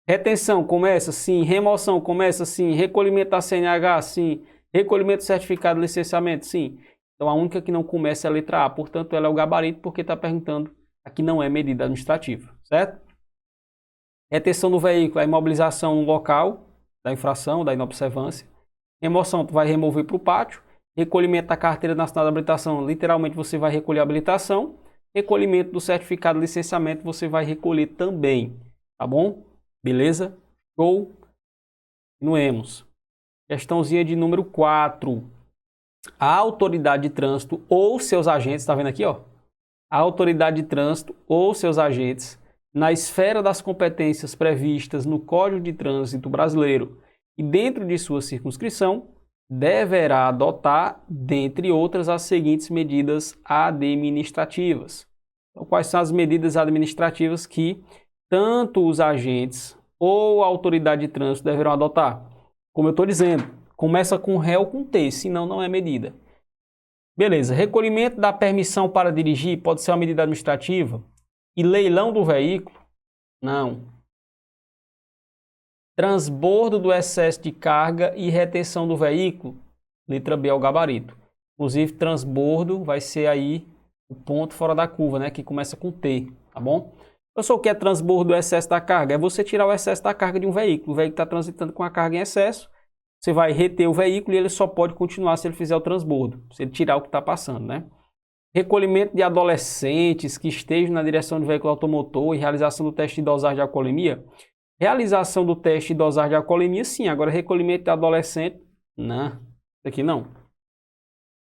Retenção começa sim, remoção começa sim, recolhimento da CNH sim, recolhimento do certificado de licenciamento sim. Então a única que não começa é a letra A, portanto ela é o gabarito porque está perguntando, aqui não é medida administrativa, certo? Retenção do veículo, a imobilização no local da infração, da inobservância. Remoção, tu vai remover para o pátio. Recolhimento da carteira nacional de habilitação, literalmente você vai recolher a habilitação. Recolhimento do certificado de licenciamento você vai recolher também, tá bom? Beleza? Show? Continuemos. Questãozinha de número 4. A autoridade de trânsito ou seus agentes, está vendo aqui, ó? A autoridade de trânsito ou seus agentes, na esfera das competências previstas no Código de Trânsito Brasileiro e dentro de sua circunscrição deverá adotar, dentre outras, as seguintes medidas administrativas. Então, quais são as medidas administrativas que tanto os agentes ou a autoridade de trânsito deverão adotar? Como eu estou dizendo, começa com ré ou com T, senão não é medida. Beleza, recolhimento da permissão para dirigir pode ser uma medida administrativa? E leilão do veículo? Não. Transbordo do excesso de carga e retenção do veículo? Letra B é o gabarito. Inclusive, transbordo vai ser aí o ponto fora da curva, né? Que começa com T, tá bom? Pessoal, o que é transbordo do excesso da carga? É você tirar o excesso da carga de um veículo. O veículo está transitando com a carga em excesso. Você vai reter o veículo e ele só pode continuar se ele fizer o transbordo, se ele tirar o que está passando, né? Recolhimento de adolescentes que estejam na direção do veículo automotor e realização do teste de dosagem de alcoolemia. Realização do teste de dosagem de alcoolemia, sim. Agora, recolhimento de adolescente, não. Isso aqui não.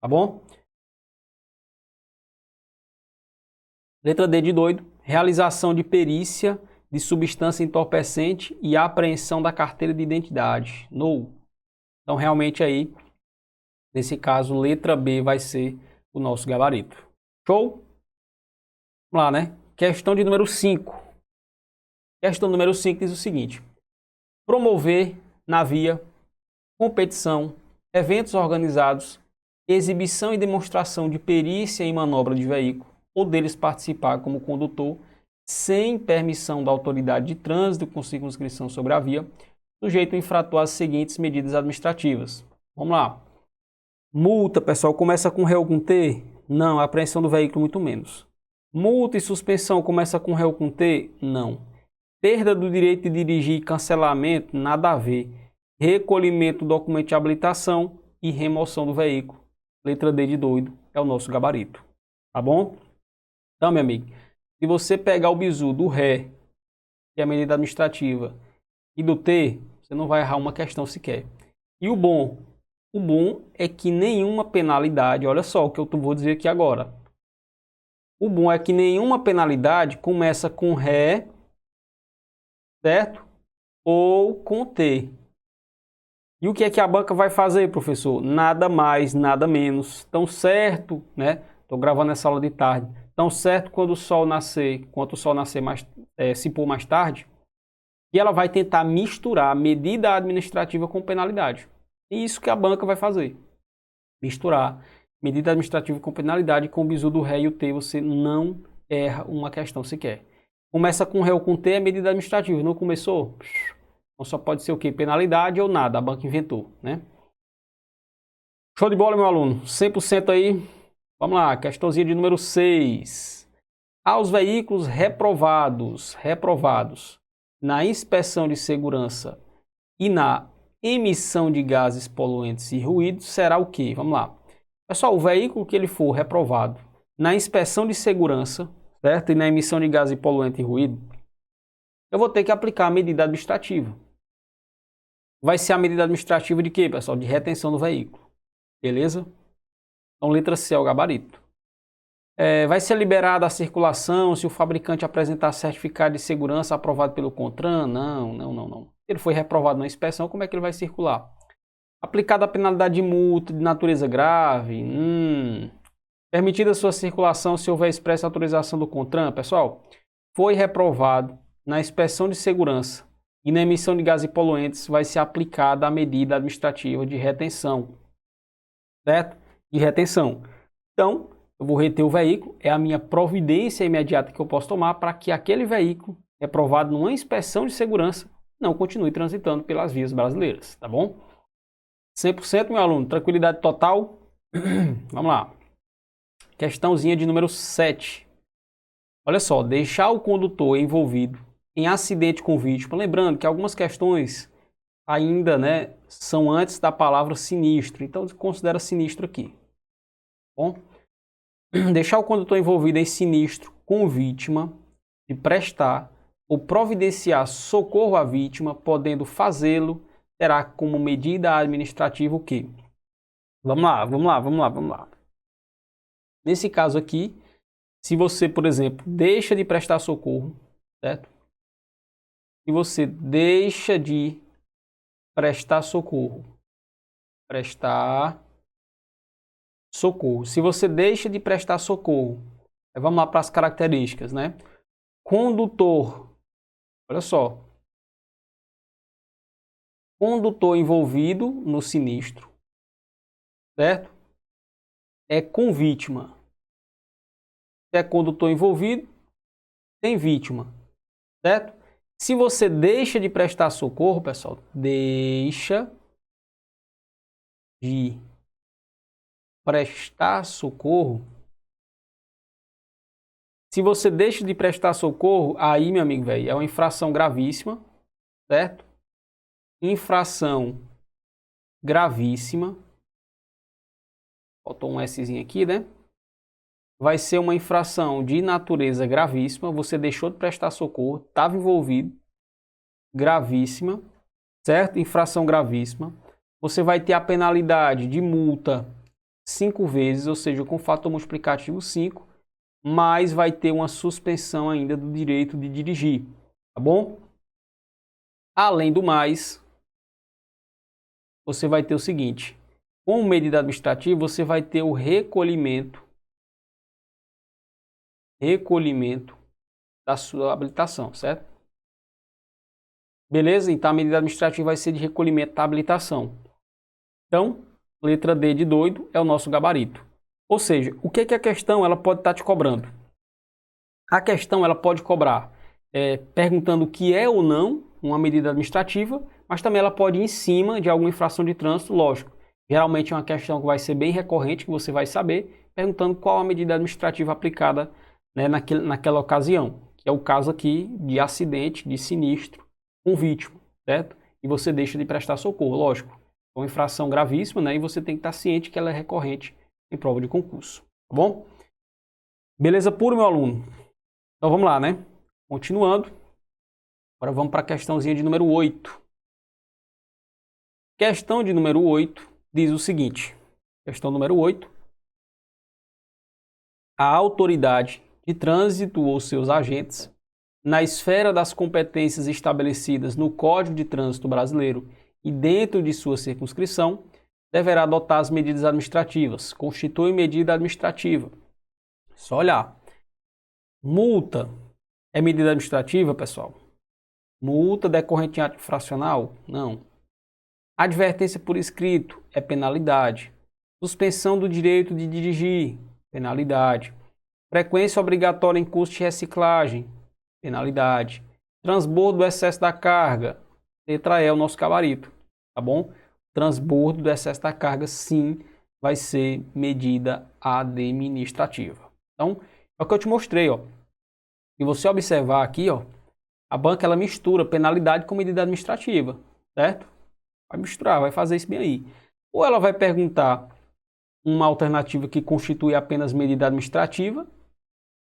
Tá bom? Letra D de doido. Realização de perícia de substância entorpecente e apreensão da carteira de identidade. No. Então, realmente aí, nesse caso, letra B vai ser o nosso gabarito. Show? Vamos lá, né? Questão de número 5. Questão número 5 diz o seguinte. Promover na via, competição, eventos organizados, exibição e demonstração de perícia em manobra de veículo, ou deles participar como condutor, sem permissão da autoridade de trânsito com circunscrição sobre a via, sujeito ao infrator às seguintes medidas administrativas. Vamos lá. Multa, pessoal, começa com ré ou com T? Não. Apreensão do veículo, muito menos. Multa e suspensão começa com ré ou com T? Não. Perda do direito de dirigir e cancelamento? Nada a ver. Recolhimento do documento de habilitação e remoção do veículo. Letra D de doido é o nosso gabarito. Tá bom? Então, meu amigo, se você pegar o bizu do ré, que é a medida administrativa, e do T, você não vai errar uma questão sequer. E o bom é que nenhuma penalidade, olha só o que eu vou dizer aqui agora. O bom é que nenhuma penalidade começa com ré, certo? Ou com T. E o que é que a banca vai fazer, professor? Nada mais, nada menos. Tão certo, né? Estou gravando essa aula de tarde. Tão certo quando o sol nascer, se pôr mais tarde, e ela vai tentar misturar medida administrativa com penalidade. E isso que a banca vai fazer. Misturar medida administrativa com penalidade, com o bizu do ré e o T, você não erra uma questão sequer. Começa com ré ou com T, é medida administrativa. Não começou? Então só pode ser o quê? Penalidade ou nada. A banca inventou, né? Show de bola, meu aluno. 100% aí. Vamos lá, questãozinha de número 6. Aos veículos reprovados na inspeção de segurança e na emissão de gases poluentes e ruídos, será o quê? Vamos lá. Pessoal, o veículo que ele for reprovado na inspeção de segurança, certo? E na emissão de gases poluentes e ruído, eu vou ter que aplicar a medida administrativa. Vai ser a medida administrativa de quê, pessoal? De retenção do veículo. Beleza? Então, letra C é o gabarito. Vai ser liberada a circulação se o fabricante apresentar certificado de segurança aprovado pelo CONTRAN? Não. Ele foi reprovado na inspeção, como é que ele vai circular? Aplicada a penalidade de multa de natureza grave? Permitida a sua circulação se houver expressa autorização do CONTRAN? Pessoal, foi reprovado na inspeção de segurança e na emissão de gases poluentes, vai ser aplicada a medida administrativa de retenção. Certo? De retenção. Então, eu vou reter o veículo, é a minha providência imediata que eu posso tomar para que aquele veículo, reprovado numa inspeção de segurança, não continue transitando pelas vias brasileiras, tá bom? 100%, meu aluno, tranquilidade total. Vamos lá. Questãozinha de número 7. Olha só, deixar o condutor envolvido em acidente com vítima. Lembrando que algumas questões ainda, né, são antes da palavra sinistro, então considera sinistro aqui. Bom? Deixar o condutor envolvido em sinistro com vítima de prestar ou providenciar socorro à vítima, podendo fazê-lo, terá como medida administrativa o quê? Vamos lá. Nesse caso aqui, se você, por exemplo, deixa de prestar socorro, certo? Se você deixa de prestar socorro. Prestar socorro. Se você deixa de prestar socorro, vamos lá para as características, né? Condutor, olha só. Condutor envolvido no sinistro, certo? É com vítima. Se é condutor envolvido, tem vítima, certo? Se você deixa de prestar socorro, pessoal, deixa de prestar socorro. Se você deixa de prestar socorro, aí, meu amigo, velho, é uma infração gravíssima, certo? Infração gravíssima. Faltou um Szinho aqui, né? Vai ser uma infração de natureza gravíssima. Você deixou de prestar socorro, estava envolvido. Gravíssima, certo? Infração gravíssima. Você vai ter a penalidade de multa 5 vezes, ou seja, com fator multiplicativo 5, mas vai ter uma suspensão ainda do direito de dirigir, tá bom? Além do mais, você vai ter o seguinte: como medida administrativa, você vai ter o recolhimento da sua habilitação, certo? Beleza? Então a medida administrativa vai ser de recolhimento da habilitação. Então, letra D de doido é o nosso gabarito. Ou seja, o que a questão ela pode estar te cobrando? A questão ela pode cobrar perguntando o que é ou não uma medida administrativa, mas também ela pode ir em cima de alguma infração de trânsito, lógico. Geralmente é uma questão que vai ser bem recorrente, que você vai saber, perguntando qual a medida administrativa aplicada, né, naquela ocasião, que é o caso aqui de acidente, de sinistro com vítima, certo? E você deixa de prestar socorro, lógico. É uma infração gravíssima, né? E você tem que estar ciente que ela é recorrente em prova de concurso, tá bom? Beleza pura, meu aluno? Então vamos lá, né? Continuando. Agora vamos para a questãozinha de número 8. Questão de número 8 diz o seguinte. Questão número 8. A autoridade de trânsito ou seus agentes, na esfera das competências estabelecidas no Código de Trânsito Brasileiro e dentro de sua circunscrição, deverá adotar as medidas administrativas. Constitui medida administrativa. Só olhar. Multa é medida administrativa, pessoal? Multa decorrente em ato infracional? Não. Advertência por escrito é penalidade. Suspensão do direito de dirigir? Penalidade. Frequência obrigatória em custo de reciclagem? Penalidade. Transbordo do excesso da carga? Letra E é o nosso gabarito, tá bom? Transbordo do excesso da carga, sim, vai ser medida administrativa. Então, é o que eu te mostrei, ó. E você observar aqui, ó, a banca ela mistura penalidade com medida administrativa, certo? Vai misturar, vai fazer isso bem aí. Ou ela vai perguntar uma alternativa que constitui apenas medida administrativa,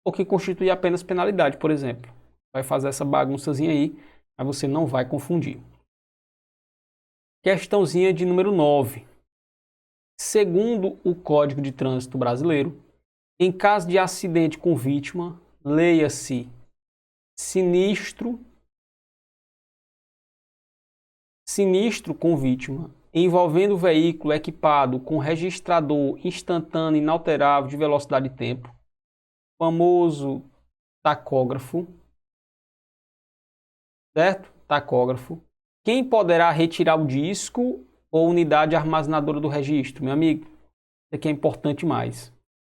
ou que constitui apenas penalidade, por exemplo. Vai fazer essa bagunçazinha aí, mas você não vai confundir. Questãozinha de número 9. Segundo o Código de Trânsito Brasileiro, em caso de acidente com vítima, leia-se sinistro com vítima, envolvendo veículo equipado com registrador instantâneo inalterável de velocidade e tempo, famoso tacógrafo, certo? Tacógrafo. Quem poderá retirar o disco ou unidade armazenadora do registro? Meu amigo, isso aqui é importante mais.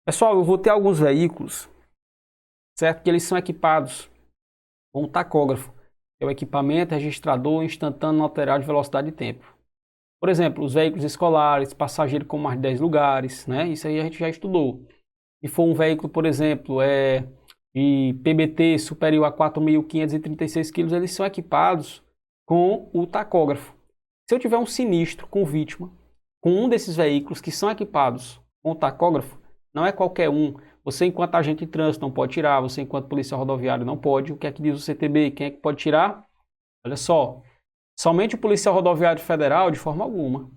Pessoal, eu vou ter alguns veículos, certo? Que eles são equipados com tacógrafo. É o equipamento registrador instantâneo inalterável de velocidade e tempo. Por exemplo, os veículos escolares, passageiro com mais de 10 lugares, né? Isso aí a gente já estudou. Se for um veículo, por exemplo, de PBT superior a 4.536 kg, eles são equipados com o tacógrafo. Se eu tiver um sinistro com vítima, com um desses veículos que são equipados com o tacógrafo, não é qualquer um. Você, enquanto agente de trânsito, não pode tirar. Você, enquanto policial rodoviário, não pode. O que é que diz o CTB? Quem é que pode tirar? Olha só. Somente o policial rodoviário federal, de forma alguma.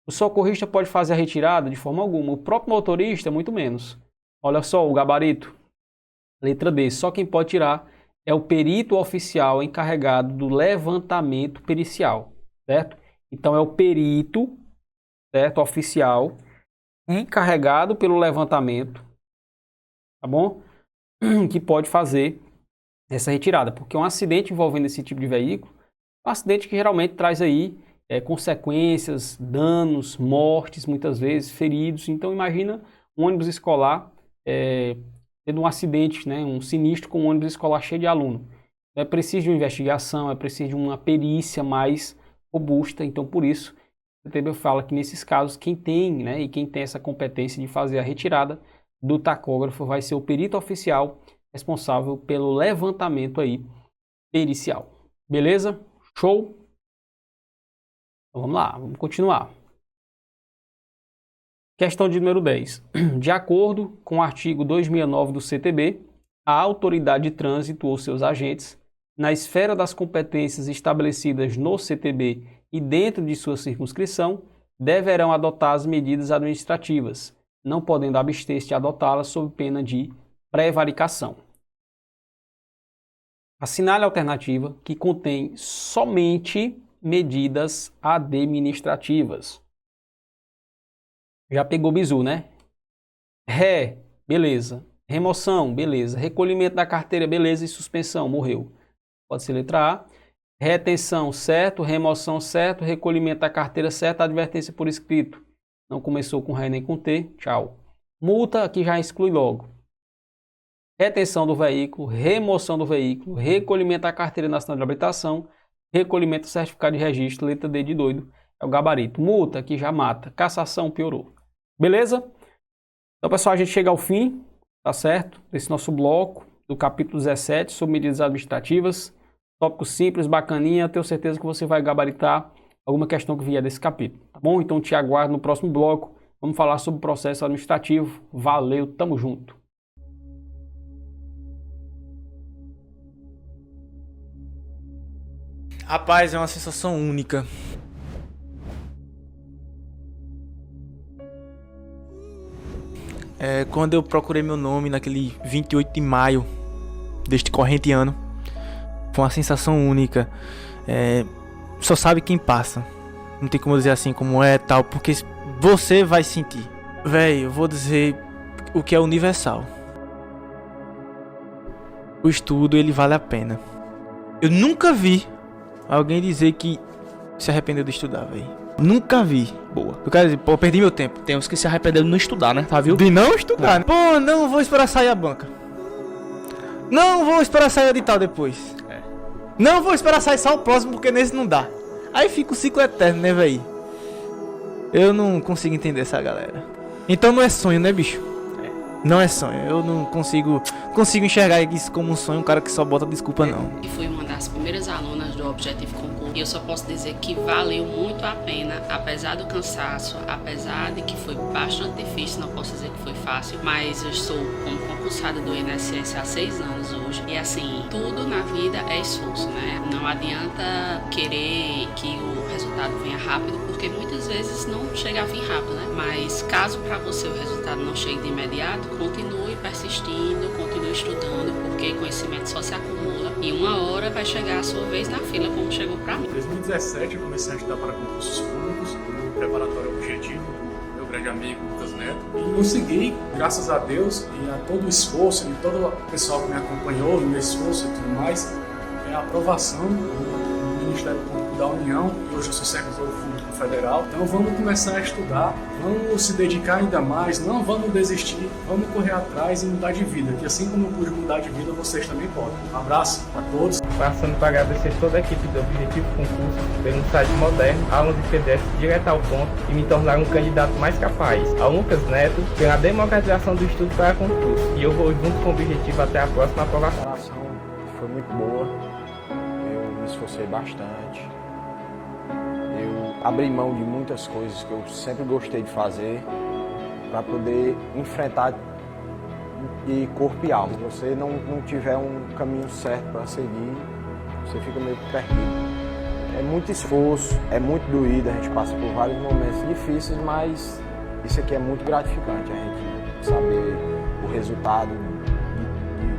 O socorrista pode fazer a retirada? De forma alguma. O próprio motorista, muito menos. Olha só o gabarito. Letra D. Só quem pode tirar é o perito oficial encarregado do levantamento pericial, certo? Então é o perito, certo, oficial, encarregado pelo levantamento, tá bom? Que pode fazer essa retirada, porque um acidente envolvendo esse tipo de veículo é um acidente que geralmente traz aí consequências, danos, mortes, muitas vezes, feridos. Então imagina um ônibus escolar tendo um acidente, né, um sinistro com um ônibus escolar cheio de aluno. É preciso de uma investigação, é preciso de uma perícia mais robusta. Então por isso o CTB fala que nesses casos quem tem, né, e quem tem essa competência de fazer a retirada do tacógrafo vai ser o perito oficial responsável pelo levantamento aí pericial. Beleza? Show? Então vamos lá, vamos continuar. Questão de número 10. De acordo com o artigo 269 do CTB, a autoridade de trânsito ou seus agentes, na esfera das competências estabelecidas no CTB e dentro de sua circunscrição, deverão adotar as medidas administrativas, não podendo abster-se de adotá-las sob pena de prevaricação. Assinale a alternativa que contém somente medidas administrativas. Já pegou bizu, né? Ré, beleza. Remoção, beleza. Recolhimento da carteira, beleza. E suspensão, morreu. Pode ser letra A. Retenção, certo. Remoção, certo. Recolhimento da carteira, certo. Advertência por escrito. Não começou com Ré nem com T. Tchau. Multa, aqui já exclui logo. Retenção do veículo, remoção do veículo, recolhimento da carteira nacional de habilitação, recolhimento do certificado de registro, letra D de doido, é o gabarito. Multa, aqui já mata. Cassação, piorou. Beleza? Então, pessoal, a gente chega ao fim, tá certo? Desse nosso bloco do capítulo 17 sobre medidas administrativas. Tópico simples, bacaninha. Tenho certeza que você vai gabaritar alguma questão que vier desse capítulo, tá bom? Então, te aguardo no próximo bloco. Vamos falar sobre o processo administrativo. Valeu, tamo junto. Rapaz, é uma sensação única. Quando eu procurei meu nome naquele 28 de maio deste corrente ano, foi uma sensação única. Só sabe quem passa. Não tem como dizer assim como é tal, porque você vai sentir. Véi, eu vou dizer o que é universal. O estudo, ele vale a pena. Eu nunca vi alguém dizer que se arrependeu de estudar, velho. Nunca vi. Boa. Eu quero dizer, pô, eu perdi meu tempo. Tem uns que se arrependeram de não estudar, né? Tá, viu? De não estudar, né? Pô, não vou esperar sair a banca. Não vou esperar sair o edital depois. Não vou esperar sair só o próximo, porque nesse não dá. Aí fica o ciclo eterno, né, velho? Eu não consigo entender essa galera. Então não é sonho, né, bicho? Não é sonho. Eu não consigo enxergar isso como um sonho, um cara que só bota desculpa, não. E fui uma das primeiras alunas do Objetivo Concurso. E eu só posso dizer que valeu muito a pena, apesar do cansaço, apesar de que foi bastante difícil, não posso dizer que foi fácil, mas eu estou como concursada do INSS há 6 anos hoje. E assim, tudo na vida é esforço, né? Não adianta querer que o resultado venha rápido, porque muitas vezes não chega a vir rápido, né? Mas caso para você o resultado não chegue de imediato, continue persistindo, continue estudando, porque conhecimento só se acumula e uma hora vai chegar a sua vez na fila, como chegou para mim. Em 2017 eu comecei a estudar para concursos públicos, no preparatório Objetivo, meu grande amigo Lucas Neto, e consegui, graças a Deus e a todo o esforço e todo o pessoal que me acompanhou no meu esforço e tudo mais, a aprovação do Ministério Público da União, e hoje eu sou servidor público federal. Então vamos começar a estudar, vamos se dedicar ainda mais, não vamos desistir, vamos correr atrás e mudar de vida, que assim como eu pude mudar de vida, vocês também podem. Um abraço a todos. Passando para agradecer toda a equipe do Objetivo Concurso pelo site moderno, aulas de PDF direto ao ponto e me tornar um candidato mais capaz. Ao Lucas Neto pela democratização do estudo para concurso. E eu vou junto com o Objetivo até a próxima aprovação. A ação foi muito boa, eu me esforcei bastante, eu abri mão de muitas coisas que eu sempre gostei de fazer para poder enfrentar de corpo e alma. Se você não tiver um caminho certo para seguir, você fica meio perdido. É muito esforço, é muito doído, a gente passa por vários momentos difíceis, mas isso aqui é muito gratificante, a gente saber o resultado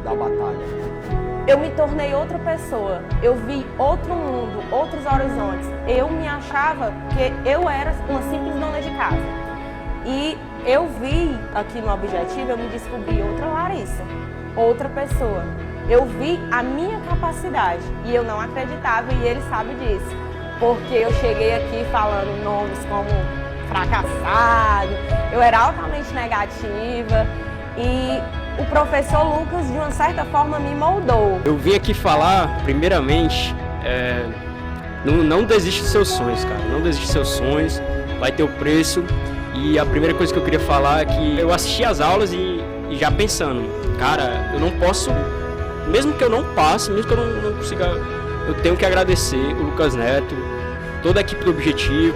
da batalha. Eu me tornei outra pessoa, eu vi outro mundo, outros horizontes. Eu me achava que eu era uma simples dona de casa. E eu vi aqui no Objetivo, eu me descobri outra Larissa, outra pessoa. Eu vi a minha capacidade e eu não acreditava e ele sabe disso. Porque eu cheguei aqui falando nomes como fracassado, eu era altamente negativa e o professor Lucas, de uma certa forma, me moldou. Eu vim aqui falar, primeiramente, não desiste dos seus sonhos, cara. Não desiste dos seus sonhos, vai ter o preço. E a primeira coisa que eu queria falar é que eu assisti às aulas e já pensando, cara, eu não posso, mesmo que eu não passe, mesmo que eu não consiga, eu tenho que agradecer o Lucas Neto, toda a equipe do Objetivo,